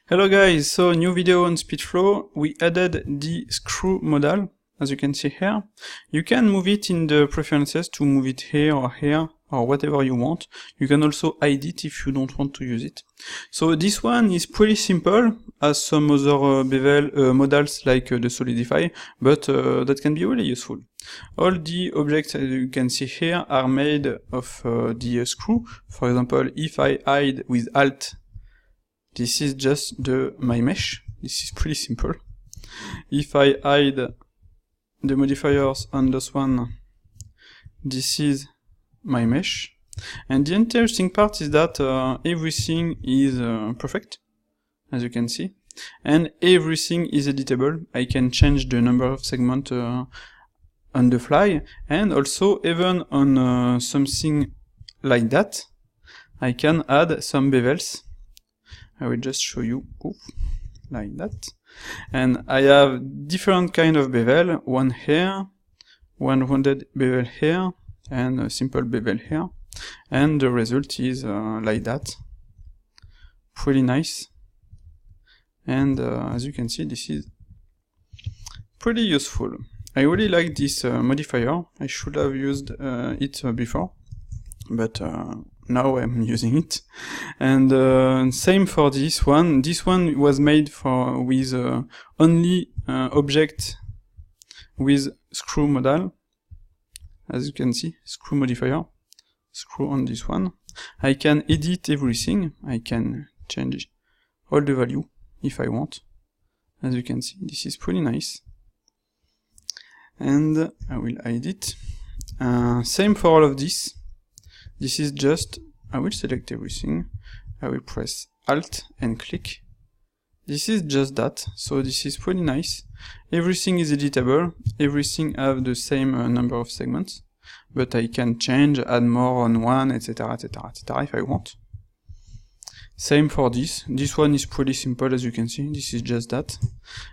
Hello guys, so new video on SpeedFlow. We added the screw modal, as you can see here. You can move it in the preferences to move it here or whatever you want. You can also hide it if you don't want to use it. So this one is pretty simple, as some other bevel modals like the Solidify, but that can be really useful. All the objects as you can see here are made of the screw. For example, if I hide with Alt, this is just my mesh. This is pretty simple. If I hide the modifiers on this one, this is my mesh. And the interesting part is that everything is perfect, as you can see. And everything is editable. I can change the number of segments on the fly. And also, even on something like that, I can add some bevels. I will just show you, like that. And I have different kind of bevel, one here, one rounded bevel here, and a simple bevel here. And the result is like that. Pretty nice. And as you can see, this is pretty useful. I really like this modifier. I should have used it before, but now I'm using it. And same for this one. This one was made with only object with screw modal. As you can see, screw modifier, screw on this one. I can edit everything. I can change all the value if I want. As you can see, this is pretty nice. And I will hide it. Same for all of this. This is just, I will select everything, I will press Alt and click. This is just that, so this is pretty nice. Everything is editable, everything have the same number of segments, but I can change, add more on one, etc, etc, etc if I want. Same for this. This one is pretty simple, as you can see, this is just that.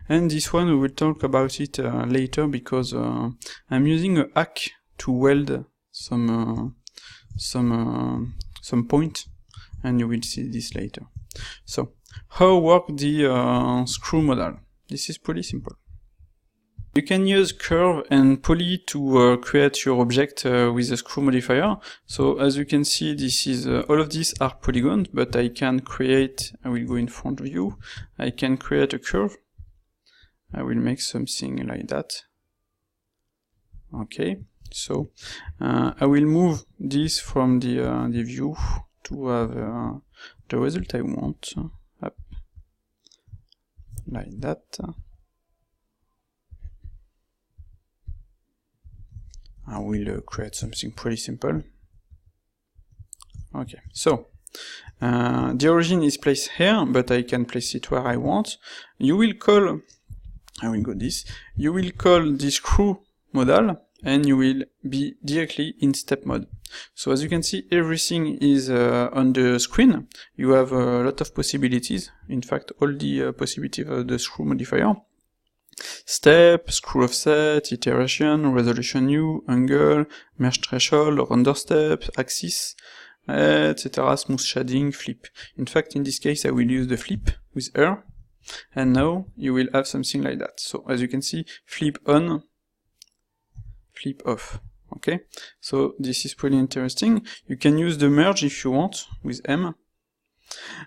And this one we will talk about it later, because I'm using a hack to weld some point, and you will see this later. So, how work the screw modal? This is pretty simple. You can use curve and poly to create your object with the screw modifier. So as you can see, this is all of these are polygons, but I can create, I will go in front view, I can create a curve. I will make something like that. Okay. So I will move this from the view to have the result I want, up, like that. I will create something pretty simple. Okay, so the origin is placed here, but I can place it where I want. You will call, I will go this, you will call the screw modal, and you will be directly in step mode. So as you can see, everything is on the screen. You have a lot of possibilities. In fact, all the possibilities of the screw modifier. Step, screw offset, iteration, resolution new, angle, merge threshold, render step, axis, etc. Smooth shading, flip. In fact, in this case, I will use the flip with R. And now you will have something like that. So as you can see, flip on, flip off. Okay, so this is pretty interesting. You can use the merge if you want with M.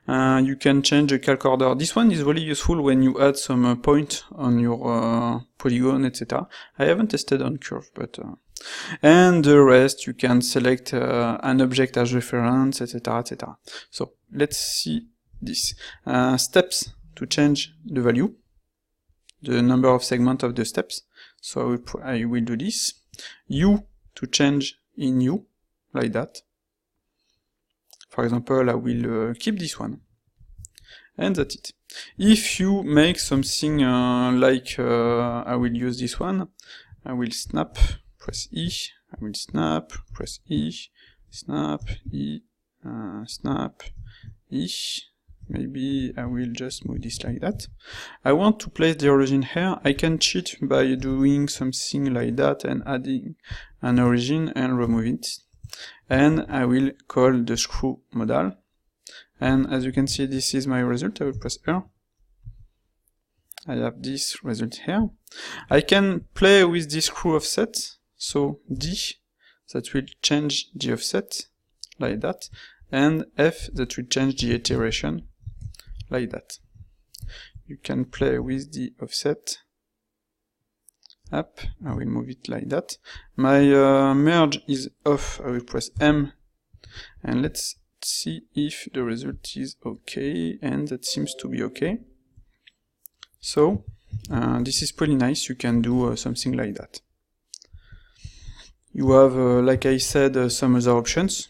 You can change the calc order. This one is really useful when you add some point on your polygon, etc. I haven't tested on curve, but and the rest you can select an object as reference, etc, etc. So let's see this. Steps to change the value, the number of segments of the steps. So I will do this. U to change in U, like that. For example, I will keep this one. And that's it. If you make something like I will use this one, I will snap, press E, I will snap, press E, snap, E, snap, E. Maybe I will just move this like that. I want to place the origin here. I can cheat by doing something like that and adding an origin and remove it. And I will call the screw modal. And as you can see, this is my result. I will press R. I have this result here. I can play with the screw offset, so D, that will change the offset, like that, and F, that will change the iteration, like that. You can play with the offset. Up, I will move it like that. My merge is off, I will press M, and let's see if the result is okay, and that seems to be okay. So, this is pretty nice, you can do something like that. You have, like I said, some other options.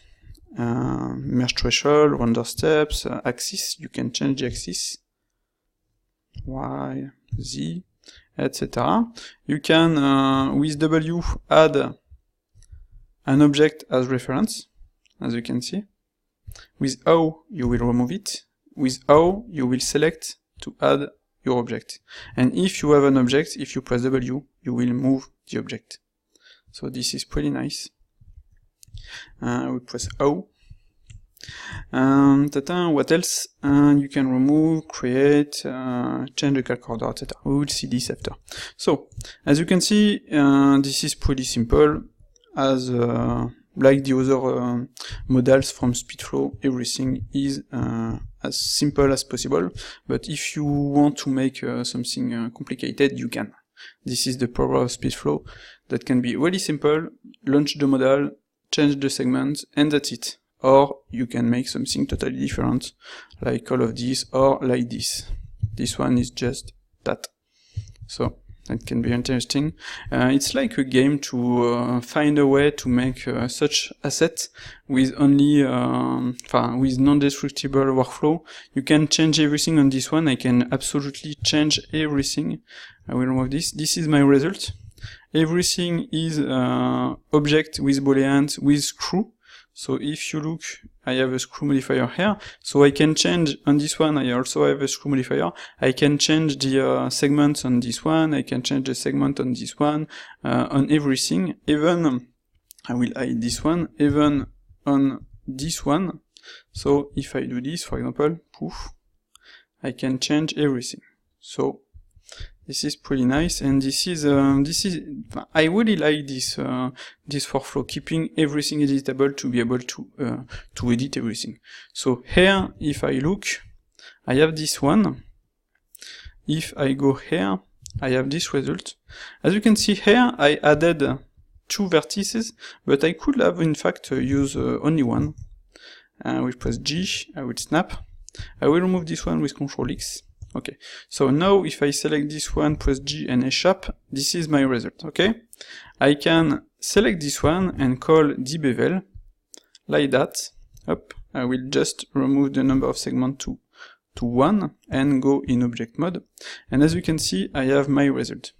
Merge threshold, render steps, axis, you can change the axis. Y, Z, etc. You can, with W, add an object as reference, as you can see. With O, you will remove it. With O, you will select to add your object. And if you have an object, if you press W, you will move the object. So this is pretty nice. We press O. What else? You can remove, create, change the calc order, etc. We will see this after. So, as you can see, this is pretty simple. As like the other models from SpeedFlow, everything is as simple as possible. But if you want to make something complicated, you can. This is the power of SpeedFlow that can be really simple. Launch the model, change the segment, and that's it. Or you can make something totally different, like all of this, or like this. This one is just that. So that can be interesting. It's like a game to find a way to make such assets with only, with non-destructible workflow. You can change everything on this one. I can absolutely change everything. I will remove this. This is my result. Everything is object with booleans with screw. So if you look, I have a screw modifier here, so I can change on this one, I also have a screw modifier, I can change the segments on this one, I can change the segment on this one, on everything, even, I will hide this one, even on this one. So if I do this, for example, poof, I can change everything. So this is pretty nice, and this is I really like this this workflow, keeping everything editable to be able to edit everything. So here, if I look, I have this one. If I go here, I have this result. As you can see here, I added 2 vertices, but I could have in fact use only one. I will press G, I will snap. I will remove this one with Ctrl X. Okay, so now if I select this one, press G and A sharp, this is my result, okay? I can select this one and call dbevel, like that. Up, I will just remove the number of segments to 1 and go in object mode. And as you can see, I have my result.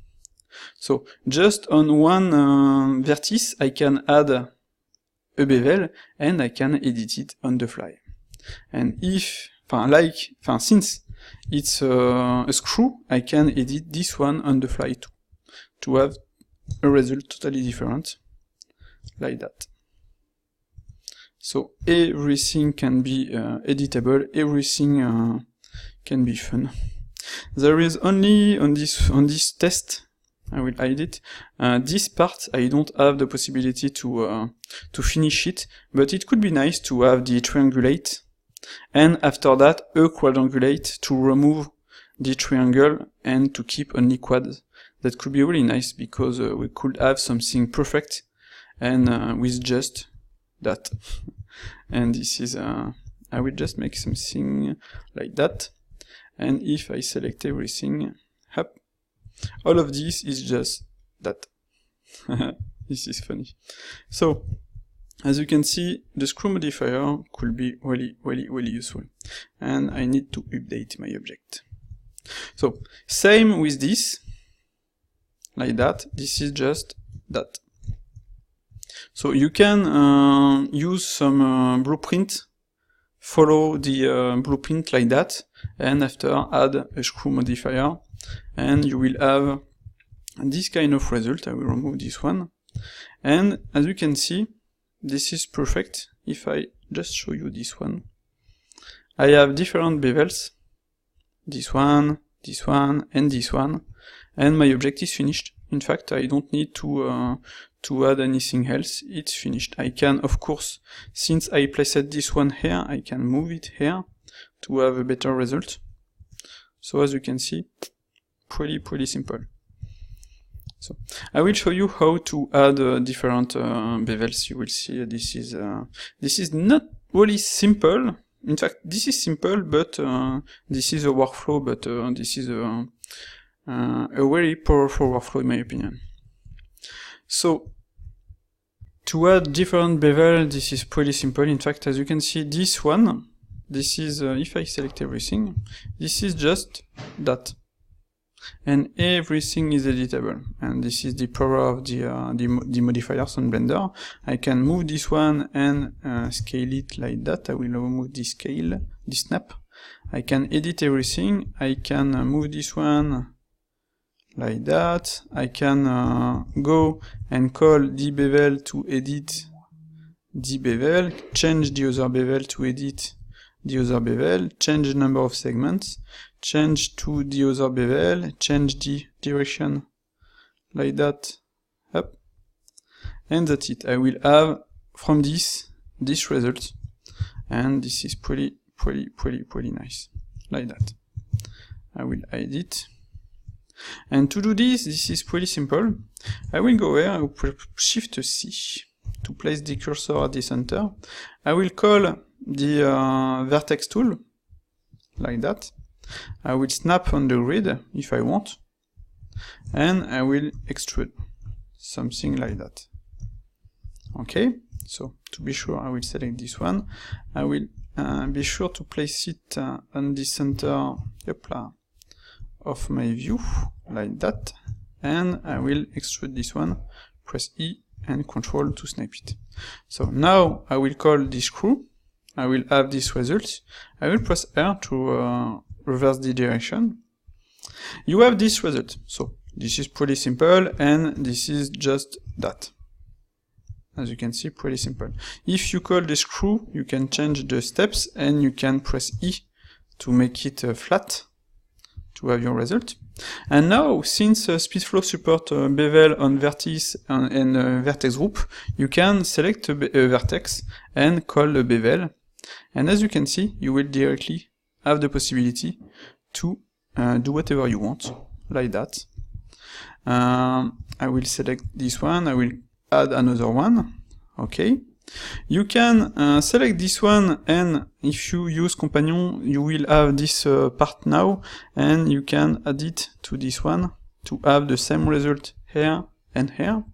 So just on one vertex, I can add a bevel and I can edit it on the fly. And if, since it's a screw, I can edit this one on the fly too, to have a result totally different, like that. So everything can be editable, everything can be fun. There is only on this test, I will hide it, this part I don't have the possibility to finish it, but it could be nice to have the triangulate, and after that a quadrangulate to remove the triangle and to keep only quads. That could be really nice, because we could have something perfect and with just that. And this is, I will just make something like that, and if I select everything, hop, all of this is just that. This is funny. So, as you can see, the screw modifier could be really useful. And I need to update my object. So, same with this, like that. This is just that. So you can use some blueprint, follow the blueprint like that, and after add a screw modifier, and you will have this kind of result. I will remove this one. And as you can see, this is perfect. If I just show you this one, I have different bevels. This one, this one, and this one, and my object is finished. In fact, I don't need to add anything else, it's finished. I can, of course, since I placed this one here, I can move it here to have a better result. So as you can see, pretty simple. So I will show you how to add different bevels. You will see this is not really simple. In fact, this is simple, but this is a workflow, but this is a very powerful workflow in my opinion. So to add different bevel, this is pretty simple. In fact, as you can see, this one, this is, if I select everything, this is just that. And everything is editable. And this is the power of the modifiers on Blender. I can move this one and scale it like that. I will remove the scale, the snap. I can edit everything. I can move this one like that. I can go and call the bevel to edit the bevel, change the other bevel to edit the other bevel, change the number of segments, change to the other bevel, change the direction like that, up, and that's it. I will have from this result, and this is pretty nice, like that. I will hide it. And to do this is pretty simple. I will go here, I will press Shift C to place the cursor at the center. I will call the vertex tool, like that. I will snap on the grid if I want, and I will extrude something like that. Okay, so to be sure, I will select this one. I will be sure to place it on the center of my view, like that, and I will extrude this one, press E and Control to snap it. So now I will call this screw, I will have this result, I will press R to reverse the direction. You have this result. So this is pretty simple, and this is just that. As you can see, pretty simple. If you call the screw, you can change the steps, and you can press E to make it flat, to have your result. And now, since SpeedFlow supports bevel on vertex and vertex group, you can select a vertex and call a bevel. And as you can see, you will directly have the possibility to do whatever you want, like that. I will select this one, I will add another one, okay. You can select this one, and if you use Companion, you will have this part now, and you can add it to this one to have the same result here and here.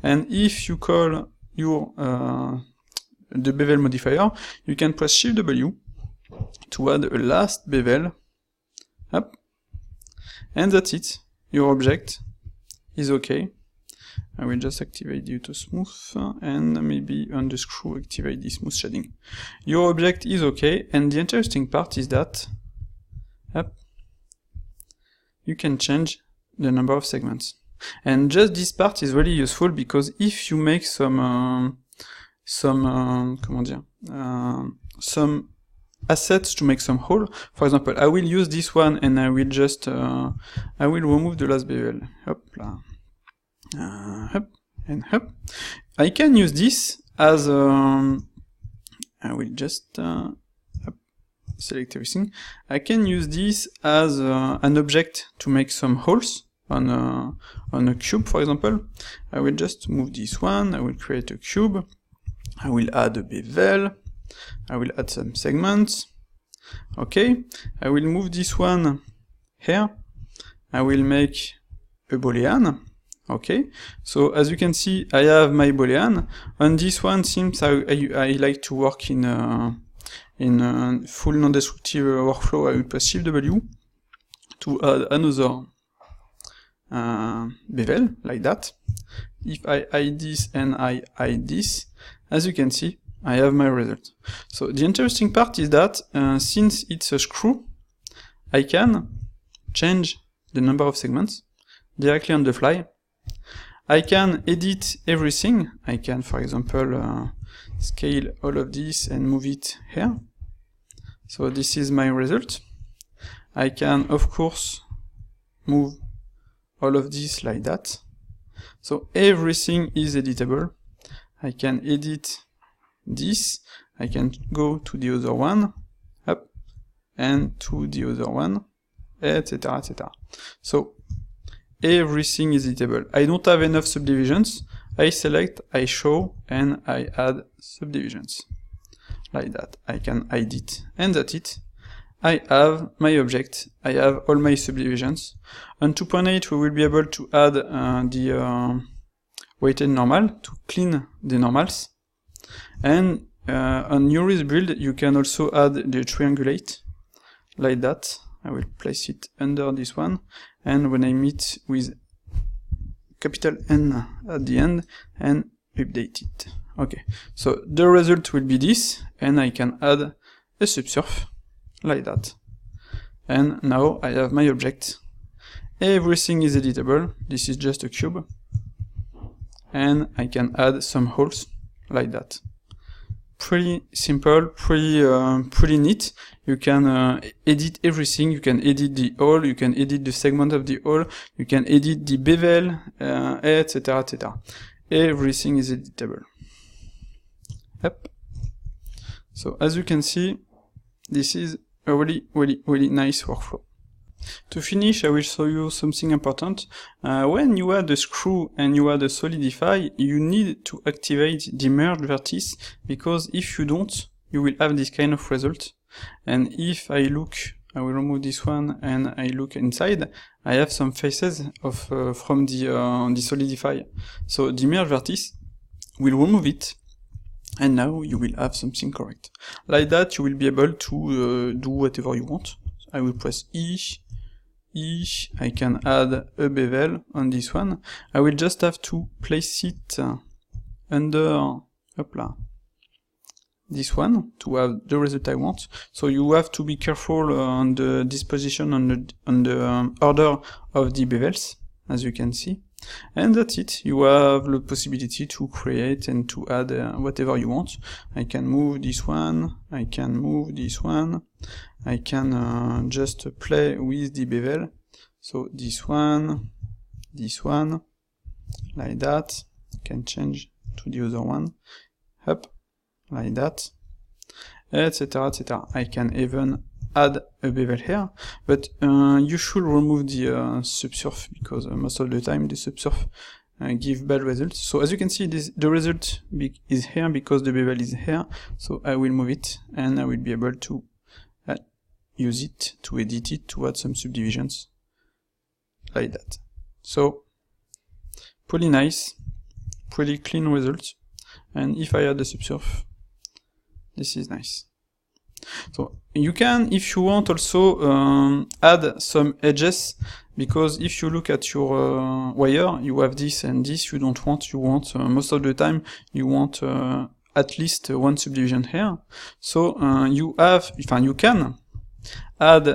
And if you call your the bevel modifier, you can press Shift W to add a last bevel, up, and that's it. Your object is okay. I will just activate the auto smooth, and maybe on the screw activate the smooth shading. Your object is okay, and the interesting part is that you can change the number of segments. And just this part is really useful, because if you make some assets to make some hole, for example, I will use this one, and I will just I will remove the last bevel. Hop, hop, and hop. I can use this as I will just select everything. I can use this as an object to make some holes on a cube, for example. I will just move this one, I will create a cube, I will add a bevel, I will add some segments, okay. I will move this one here, I will make a boolean, okay. So as you can see, I have my boolean. On this one, since I like to work in a full non-destructive workflow, I will press Shift W to add another bevel, like that. If I hide this and I hide this, as you can see, I have my result. So the interesting part is that since it's a screw, I can change the number of segments directly on the fly. I can edit everything. I can, for example, scale all of this and move it here. So this is my result. I can, of course, move all of this like that. So everything is editable. I can edit this. I can go to the other one, up, and to the other one, etc., etc. So everything is editable. I don't have enough subdivisions. I select, I show, and I add subdivisions. Like that. I can hide it, and that's it. I have my object. I have all my subdivisions. On 2.8 we will be able to add the weighted normal to clean the normals. And on Yuri's build you can also add the triangulate, like that. I will place it under this one, and when I meet with capital N at the end, and update it. Okay, so the result will be this, and I can add a subsurf, like that. And now I have my object. Everything is editable. This is just a cube. And I can add some holes, like that. Pretty simple, pretty neat. You can edit everything. You can edit the hole, you can edit the segment of the hole, you can edit the bevel, etc., etc. Everything is editable. Yep. So as you can see, this is a really nice workflow. To finish, I will show you something important. When you add a screw and you add a solidify, you need to activate the merge vertice, because if you don't, you will have this kind of result. And if I look, I will remove this one and I look inside, I have some faces of from the solidify. So the merge vertice will remove it, and now you will have something correct. Like that, you will be able to do whatever you want. I will press E, I can add a bevel on this one. I will just have to place it under this one to have the result I want. So you have to be careful on the disposition on the order of the bevels, as you can see. And that's it. You have the possibility to create and to add whatever you want. I can move this one, I can move this one, I can just play with the bevel. So this one, like that. I can change to the other one, up, like that, etc., etc. I can even add a bevel here, but you should remove the subsurf, because most of the time the subsurf give bad results. So as you can see, the result is here because the bevel is here, so I will move it and I will be able to use it, to edit it, to add some subdivisions, like that. So pretty nice, pretty clean results. And if I add the subsurf, this is nice. So you can, if you want, also add some edges, because if you look at your wire, you have this and this. You don't want, you want most of the time you want at least one subdivision here. So you can add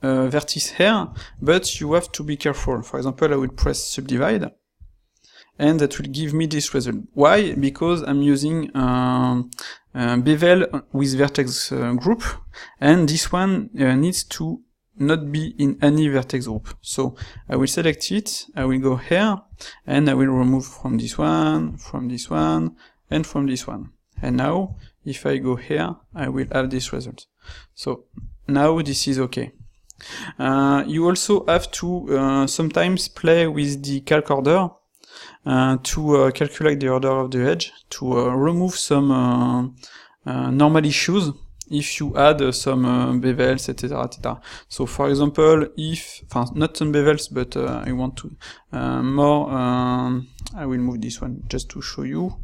a vertex here, but you have to be careful. For example, I will press subdivide, and that will give me this result. Why? Because I'm using bevel with vertex group, and this one needs to not be in any vertex group. So I will select it, I will go here, and I will remove from this one, and from this one. And now, if I go here, I will have this result. So now this is okay. You also have to sometimes play with the calc order to calculate the order of the edge, to remove some normal issues if you add some bevels, etc., etc. So for example, if, not some bevels, but I want to more, I will move this one just to show you.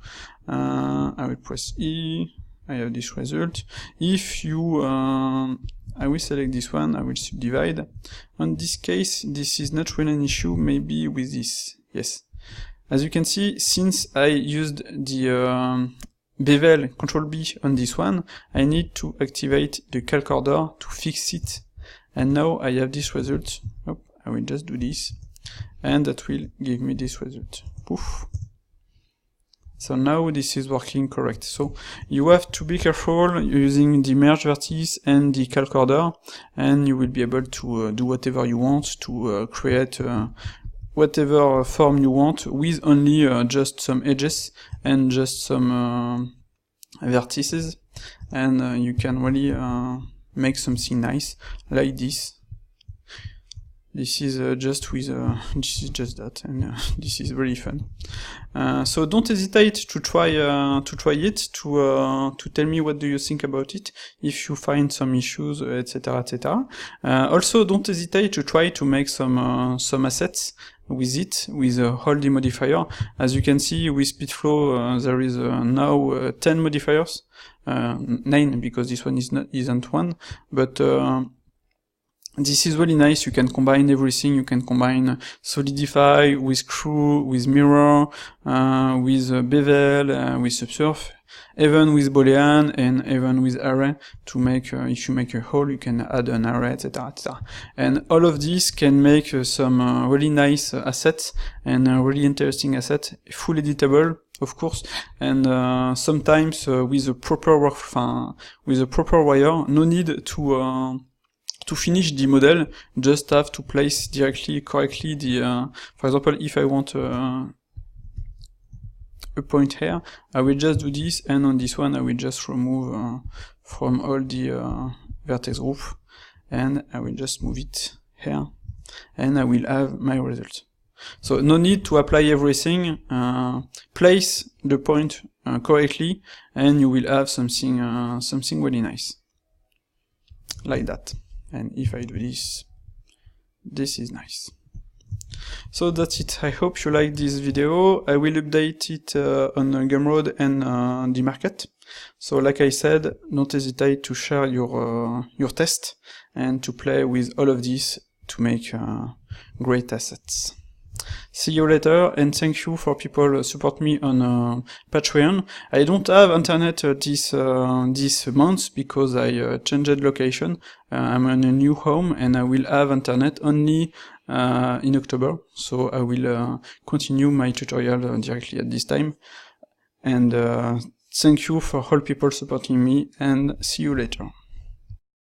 I will press E, I have this result. If you, I will select this one, I will subdivide. On this case, this is not really an issue, maybe with this, yes. As you can see, since I used the bevel Control B on this one, I need to activate the calc order to fix it. And now I have this result. Oh, I will just do this, and that will give me this result. Poof. So now this is working correct. So you have to be careful using the merge vertice and the calc order, and you will be able to do whatever you want, to create whatever form you want with only just some edges and just some vertices, and you can really make something nice like this. This is just with this is just that, and this is really fun. So don't hesitate to try it, to tell me what do you think about it, if you find some issues, etc., etc. Also, don't hesitate to try to make some assets with it, with all the modifier. As you can see with SpeedFlow, there is now 10 modifiers, 9 because this one isn't one, but this is really nice. You can combine everything. You can combine Solidify with Screw, with Mirror, with Bevel, with Subsurf, even with Boolean, and even with Array to make, if you make a hole, you can add an array, etc., etc. And all of these can make some really nice assets and really interesting assets, full editable, of course, and sometimes with a proper with a proper wire. No need to finish the model, just have to place directly, correctly the, for example, if I want a point here, I will just do this, and on this one I will just remove from all the vertex group, and I will just move it here, and I will have my result. So no need to apply everything, place the point correctly, and you will have something something really nice, like that. And if I do this, this is nice. So that's it. I hope you liked this video. I will update it on Gumroad and the market. So like I said, don't hesitate to share your test and to play with all of this to make great assets. See you later, and thank you for people support me on Patreon. I don't have internet this month because I changed location. I'm in a new home, and I will have internet only in October. So I will continue my tutorial directly at this time. And thank you for all people supporting me, and see you later.